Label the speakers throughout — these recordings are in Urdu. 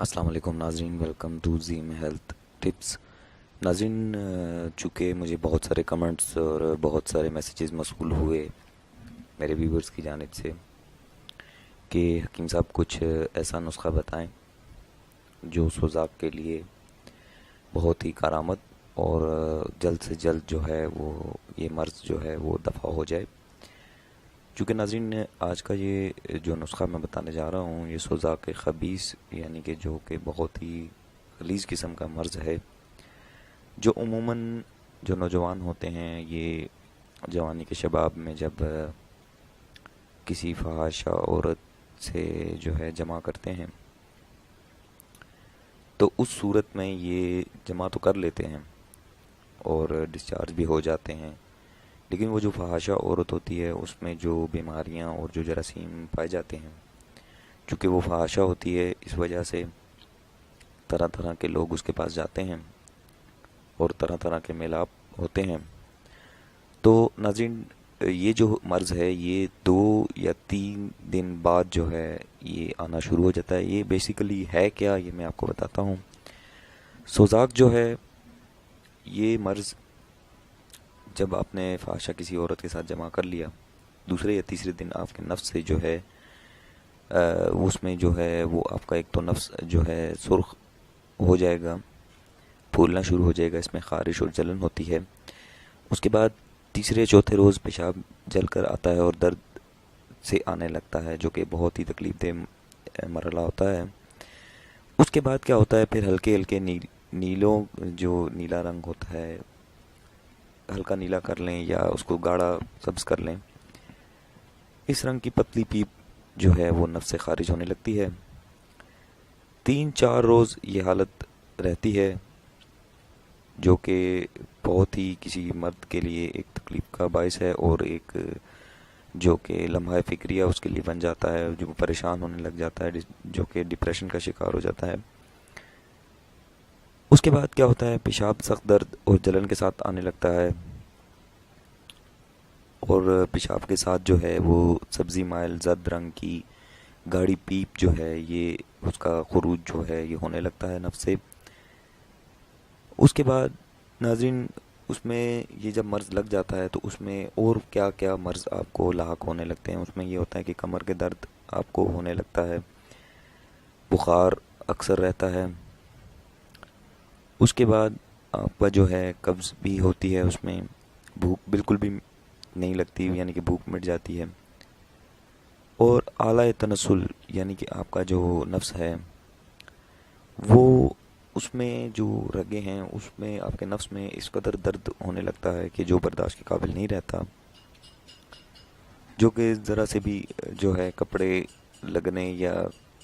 Speaker 1: السلام علیکم ناظرین، ویلکم ٹو زیم ہیلتھ ٹپس۔ ناظرین، چونکہ مجھے بہت سارے کمنٹس اور بہت سارے میسیجز موصول ہوئے میرے ویورز کی جانب سے کہ حکیم صاحب کچھ ایسا نسخہ بتائیں جو سوزاک کے لیے بہت ہی کارآمد اور جلد سے جلد جو ہے وہ یہ مرض جو ہے وہ دفع ہو جائے۔ چونکہ ناظرین، آج کا یہ جو نسخہ میں بتانے جا رہا ہوں یہ سوزاک خبیث یعنی کہ جو کہ بہت ہی غلیظ قسم کا مرض ہے، جو عموماً جو نوجوان ہوتے ہیں یہ جوانی کے شباب میں جب کسی فحاشہ عورت سے جو ہے جمع کرتے ہیں تو اس صورت میں یہ جمع تو کر لیتے ہیں اور ڈسچارج بھی ہو جاتے ہیں، لیکن وہ جو فحاشہ عورت ہوتی ہے اس میں جو بیماریاں اور جو جراثیم پائے جاتے ہیں، چونکہ وہ فحاشہ ہوتی ہے اس وجہ سے طرح طرح کے لوگ اس کے پاس جاتے ہیں اور طرح طرح کے میلاب ہوتے ہیں۔ تو ناظرین، یہ جو مرض ہے یہ 2 یا 3 دن بعد جو ہے یہ آنا شروع ہو جاتا ہے۔ یہ بیسیکلی ہے کیا، یہ میں آپ کو بتاتا ہوں۔ سوزاک جو ہے یہ مرض جب آپ نے فحاشہ کسی عورت کے ساتھ جمع کر لیا، دوسرے یا تیسرے دن آپ کے نفس سے جو ہے اس میں جو ہے وہ آپ کا ایک تو نفس جو ہے سرخ ہو جائے گا، پھولنا شروع ہو جائے گا، اس میں خارش اور جلن ہوتی ہے۔ اس کے بعد تیسرے چوتھے روز پیشاب جل کر آتا ہے اور درد سے آنے لگتا ہے، جو کہ بہت ہی تکلیف دہ مرحلہ ہوتا ہے۔ اس کے بعد کیا ہوتا ہے، پھر ہلکے ہلکے نیلوں جو نیلا رنگ ہوتا ہے، ہلکا نیلا کر لیں یا اس کو گاڑھا سبز کر لیں، اس رنگ کی پتلی پیپ جو ہے وہ نفس سے خارج ہونے لگتی ہے۔ 3 4 روز یہ حالت رہتی ہے، جو کہ بہت ہی کسی مرد کے لیے ایک تکلیف کا باعث ہے اور ایک جو کہ لمحہ فکریہ اس کے لیے بن جاتا ہے، جو پریشان ہونے لگ جاتا ہے، جو کہ ڈپریشن کا شکار ہو جاتا ہے۔ اس کے بعد کیا ہوتا ہے، پیشاب سخت درد اور جلن کے ساتھ آنے لگتا ہے، اور پیشاب کے ساتھ جو ہے وہ سبزی مائل زرد رنگ کی گاڑی پیپ جو ہے یہ اس کا خروج جو ہے یہ ہونے لگتا ہے نفس سے۔ اس کے بعد ناظرین، اس میں یہ جب مرض لگ جاتا ہے تو اس میں اور کیا کیا مرض آپ کو لاحق ہونے لگتے ہیں۔ اس میں یہ ہوتا ہے کہ کمر کے درد آپ کو ہونے لگتا ہے، بخار اکثر رہتا ہے، اس کے بعد آپ کا جو ہے قبض بھی ہوتی ہے، اس میں بھوک بالکل بھی نہیں لگتی یعنی کہ بھوک مٹ جاتی ہے، اور اعلی تناسل یعنی کہ آپ کا جو نفس ہے وہ اس میں جو رگیں ہیں اس میں آپ کے نفس میں اس قدر درد ہونے لگتا ہے کہ جو برداشت کے قابل نہیں رہتا، جو کہ ذرا سے بھی جو ہے کپڑے لگنے یا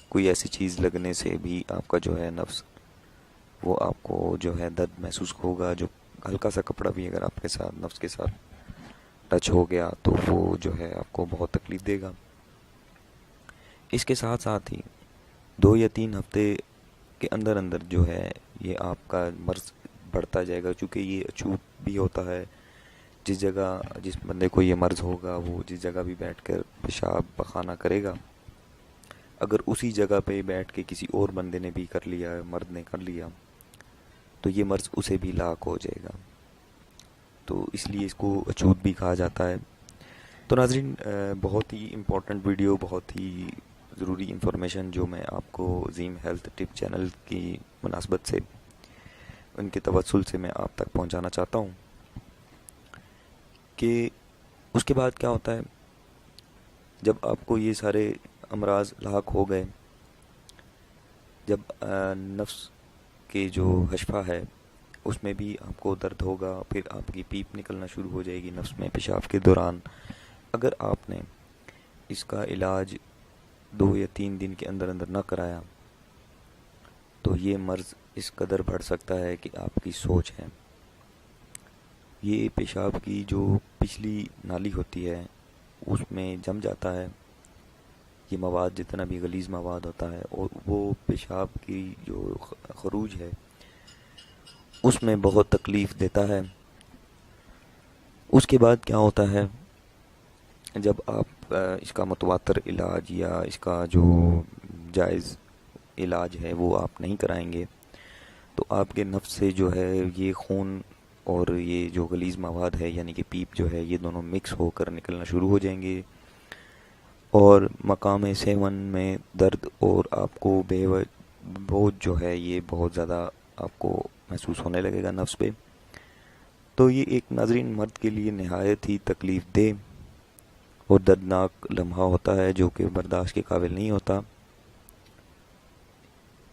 Speaker 1: کوئی ایسی چیز لگنے سے بھی آپ کا جو ہے نفس وہ آپ کو جو ہے درد محسوس ہوگا۔ جو ہلکا سا کپڑا بھی اگر آپ کے ساتھ نفس کے ساتھ ٹچ ہو گیا تو وہ جو ہے آپ کو بہت تکلیف دے گا۔ اس کے ساتھ ساتھ ہی 2 یا 3 ہفتے کے اندر اندر جو ہے یہ آپ کا مرض بڑھتا جائے گا، چونکہ یہ اچھوت بھی ہوتا ہے۔ جس جگہ جس بندے کو یہ مرض ہوگا وہ جس جگہ بھی بیٹھ کر پیشاب پخانہ کرے گا، اگر اسی جگہ پہ بیٹھ کے کسی اور بندے نے بھی کر لیا، مرد نے کر لیا، تو یہ مرض اسے بھی لاحق ہو جائے گا، تو اس لیے اس کو اچھوت بھی کہا جاتا ہے۔ تو ناظرین، بہت ہی امپورٹنٹ ویڈیو، بہت ہی ضروری انفارمیشن جو میں آپ کو زیم ہیلتھ ٹپ چینل کی مناسبت سے، ان کے توسل سے میں آپ تک پہنچانا چاہتا ہوں کہ اس کے بعد کیا ہوتا ہے جب آپ کو یہ سارے امراض لاحق ہو گئے، جب نفس کے جو حشفہ ہے اس میں بھی آپ کو درد ہوگا، پھر آپ کی پیپ نکلنا شروع ہو جائے گی نفس میں پیشاب کے دوران۔ اگر آپ نے اس کا علاج 2 یا 3 دن کے اندر اندر نہ کرایا تو یہ مرض اس قدر بڑھ سکتا ہے کہ آپ کی سوچ ہے، یہ پیشاب کی جو پچھلی نالی ہوتی ہے اس میں جم جاتا ہے یہ مواد، جتنا بھی غلیظ مواد ہوتا ہے، اور وہ پیشاب کی جو خروج ہے اس میں بہت تکلیف دیتا ہے۔ اس کے بعد کیا ہوتا ہے، جب آپ اس کا متواتر علاج یا اس کا جو جائز علاج ہے وہ آپ نہیں کرائیں گے تو آپ کے نفس سے جو ہے یہ خون اور یہ جو غلیظ مواد ہے یعنی کہ پیپ جو ہے یہ دونوں مکس ہو کر نکلنا شروع ہو جائیں گے، اور مقام سیون میں درد اور آپ کو بوجھ جو ہے یہ بہت زیادہ آپ کو محسوس ہونے لگے گا نفس پہ. تو یہ ایک ناظرین مرد کے لیے نہایت ہی تکلیف دہ اور دردناک لمحہ ہوتا ہے جو کہ برداشت کے قابل نہیں ہوتا.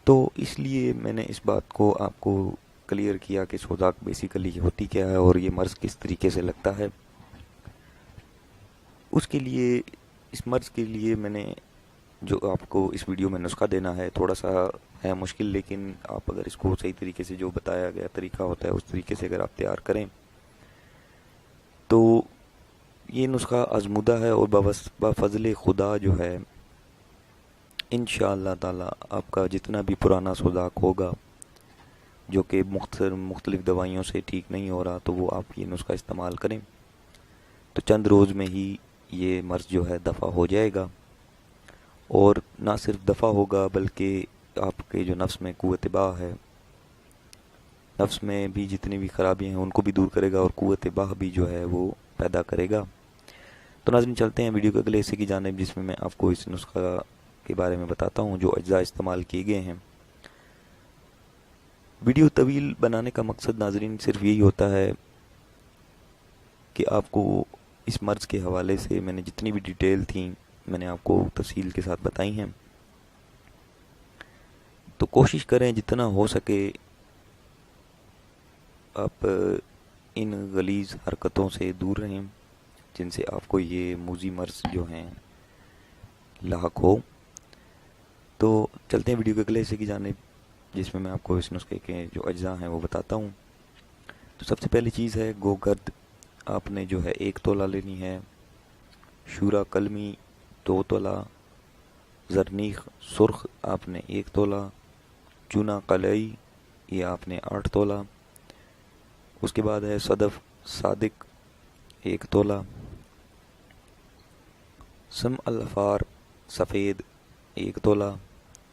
Speaker 1: تو اس لیے میں نے اس بات کو آپ کو کلیئر کیا کہ سوزاک بیسیکلی ہوتی کیا ہے اور یہ مرض کس طریقے سے لگتا ہے. اس کے لیے اس مرض کے لیے میں نے جو آپ کو اس ویڈیو میں نسخہ دینا ہے تھوڑا سا ہے مشکل، لیکن آپ اگر اس کو صحیح طریقے سے جو بتایا گیا طریقہ ہوتا ہے اس طریقے سے اگر آپ تیار کریں تو یہ نسخہ آزمودہ ہے، اور بفضل خدا جو ہے انشاءاللہ تعالی آپ کا جتنا بھی پرانا سوزاک ہوگا جو کہ مختلف دوائیوں سے ٹھیک نہیں ہو رہا، تو وہ آپ یہ نسخہ استعمال کریں تو چند روز میں ہی یہ مرض جو ہے دفع ہو جائے گا. اور نہ صرف دفع ہوگا بلکہ آپ کے جو نفس میں قوت باہ ہے، نفس میں بھی جتنی بھی خرابیاں ہیں ان کو بھی دور کرے گا اور قوت باہ بھی جو ہے وہ پیدا کرے گا. تو ناظرین چلتے ہیں ویڈیو کے اگلے حصے کی جانب جس میں آپ کو اس نسخہ کے بارے میں بتاتا ہوں جو اجزاء استعمال کیے گئے ہیں. ویڈیو طویل بنانے کا مقصد ناظرین صرف یہی ہوتا ہے کہ آپ کو اس مرض کے حوالے سے میں نے جتنی بھی ڈیٹیل تھیں میں نے آپ کو تفصیل کے ساتھ بتائی ہیں. تو کوشش کریں جتنا ہو سکے آپ ان غلیظ حرکتوں سے دور رہیں جن سے آپ کو یہ موذی مرض جو ہیں لاحق ہو. تو چلتے ہیں ویڈیو کے اگلے حصے کی جانب جس میں میں آپ کو اس نسخے کے جو اجزاء ہیں وہ بتاتا ہوں. تو سب سے پہلی چیز ہے گوگرد، آپ نے جو ہے 1 تولہ لینی ہے. شورا کلمی 2 تولہ. زرنیخ سرخ آپ نے 1 تولہ. چونا قلعی یہ آپ نے 8 تولہ. اس کے بعد ہے صدف صادق 1 تولہ. سم الافار سفید 1 تولہ.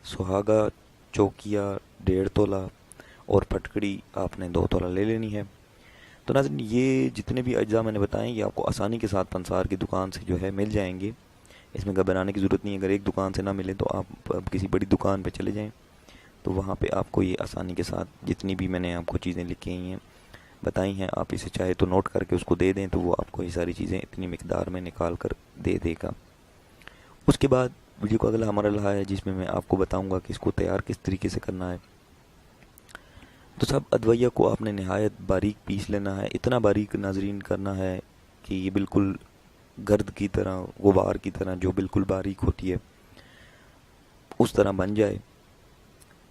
Speaker 1: سہاگا چوکیا 1.5 تولہ. اور پھٹکڑی آپ نے 2 تولہ لے لینی ہے. تو ناظرین یہ جتنے بھی اجزاء میں نے بتائیں یہ آپ کو آسانی کے ساتھ پنسار کی دکان سے جو ہے مل جائیں گے. اس میں گھبرانے کی ضرورت نہیں ہے. اگر ایک دکان سے نہ ملے تو آپ کسی بڑی دکان پہ چلے جائیں تو وہاں پہ آپ کو یہ آسانی کے ساتھ جتنی بھی میں نے آپ کو چیزیں لکھی ہیں بتائی ہیں آپ اسے چاہے تو نوٹ کر کے اس کو دے دیں تو وہ آپ کو یہ ساری چیزیں اتنی مقدار میں نکال کر دے دے گا. اس کے بعد ویڈیو کا اگلا مرحلہ ہے جس میں میں آپ کو بتاؤں گا کہ اس کو تیار کس طریقے سے کرنا ہے. تو سب ادویہ کو آپ نے نہایت باریک پیس لینا ہے. اتنا باریک ناظرین کرنا ہے کہ یہ بالکل گرد کی طرح، غبار کی طرح جو بالکل باریک ہوتی ہے اس طرح بن جائے.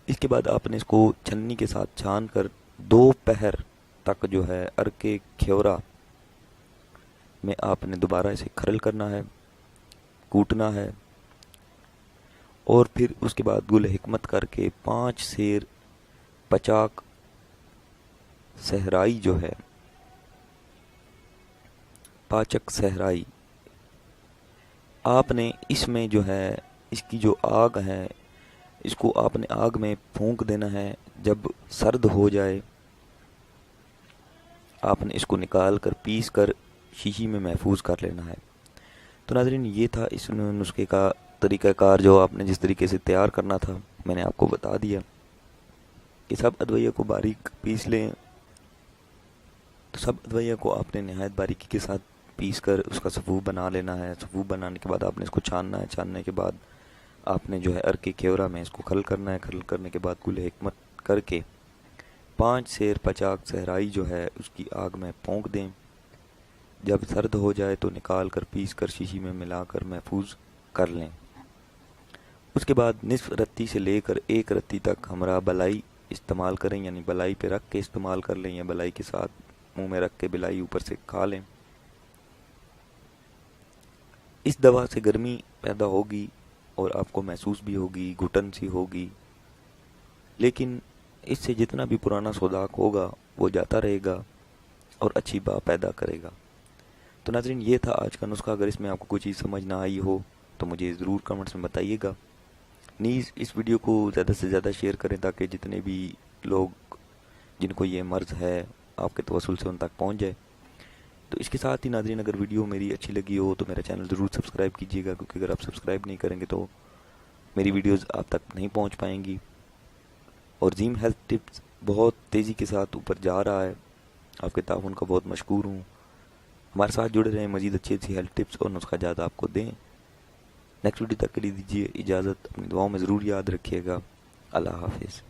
Speaker 1: اس کے بعد آپ نے اس کو چھنی کے ساتھ چھان کر 2 پہر تک جو ہے ارک کھیورا میں آپ نے دوبارہ اسے کھرل کرنا ہے، کوٹنا ہے. اور پھر اس کے بعد گل حکمت کر کے 5 سیر پچاک صحرائی جو ہے، پاچک صحرائی آپ نے اس میں جو ہے اس کی جو آگ ہے اس کو آپ نے آگ میں پھونک دینا ہے. جب سرد ہو جائے آپ نے اس کو نکال کر پیس کر شیشی میں محفوظ کر لینا ہے. تو ناظرین یہ تھا اس نسخے کا طریقہ کار جو آپ نے جس طریقے سے تیار کرنا تھا میں نے آپ کو بتا دیا کہ سب ادویہ کو باریک پیس لیں. تو سب ادویہ کو آپ نے نہایت باریکی کے ساتھ پیس کر اس کا صفوف بنا لینا ہے. صفوف بنانے کے بعد آپ نے اس کو چھاننا ہے. چھاننے کے بعد آپ نے جو ہے ارک کھیورا میں اس کو کھرل کرنا ہے. کھرل کرنے کے بعد گل حکمت کر کے 5 سیر پچاک صحرائی جو ہے اس کی آگ میں پھونک دیں. جب سرد ہو جائے تو نکال کر پیس کر شیشی میں ملا کر محفوظ کر لیں. اس کے بعد نصف رتی سے لے کر 1 رتی تک ہمراہ بلائی استعمال کریں، یعنی بلائی پہ رکھ کے استعمال کر لیں یا بلائی کے ساتھ منہ میں رکھ کے بلائی اوپر سے کھا لیں. اس دوا سے گرمی پیدا ہوگی اور آپ کو محسوس بھی ہوگی، گھٹن سی ہوگی، لیکن اس سے جتنا بھی پرانا سوزاک ہوگا وہ جاتا رہے گا اور اچھی بات پیدا کرے گا. تو ناظرین یہ تھا آج کا نسخہ. اگر اس میں آپ کو کوئی چیز سمجھ نہ آئی ہو تو مجھے ضرور کمنٹس میں بتائیے گا. نیز اس ویڈیو کو زیادہ سے زیادہ شیئر کریں تاکہ جتنے بھی لوگ جن کو یہ مرض ہے آپ کے توسل سے ان تک پہنچ جائے. تو اس کے ساتھ ہی ناظرین اگر ویڈیو میری اچھی لگی ہو تو میرا چینل ضرور سبسکرائب کیجیے گا، کیونکہ اگر آپ سبسکرائب نہیں کریں گے تو میری ویڈیوز آپ تک نہیں پہنچ پائیں گی. اور زیم ہیلتھ ٹپس بہت تیزی کے ساتھ اوپر جا رہا ہے، آپ کے تعاون کا بہت مشکور ہوں. ہمارے ساتھ جڑے رہیں، مزید اچھی اچھی ہیلتھ ٹپس اور نسخہ جات آپ کو دیں. نیکسٹ ویڈیو تک کے لیے دیجیے اجازت، اپنی دعاؤں میں ضرور یاد رکھیے گا. اللہ حافظ.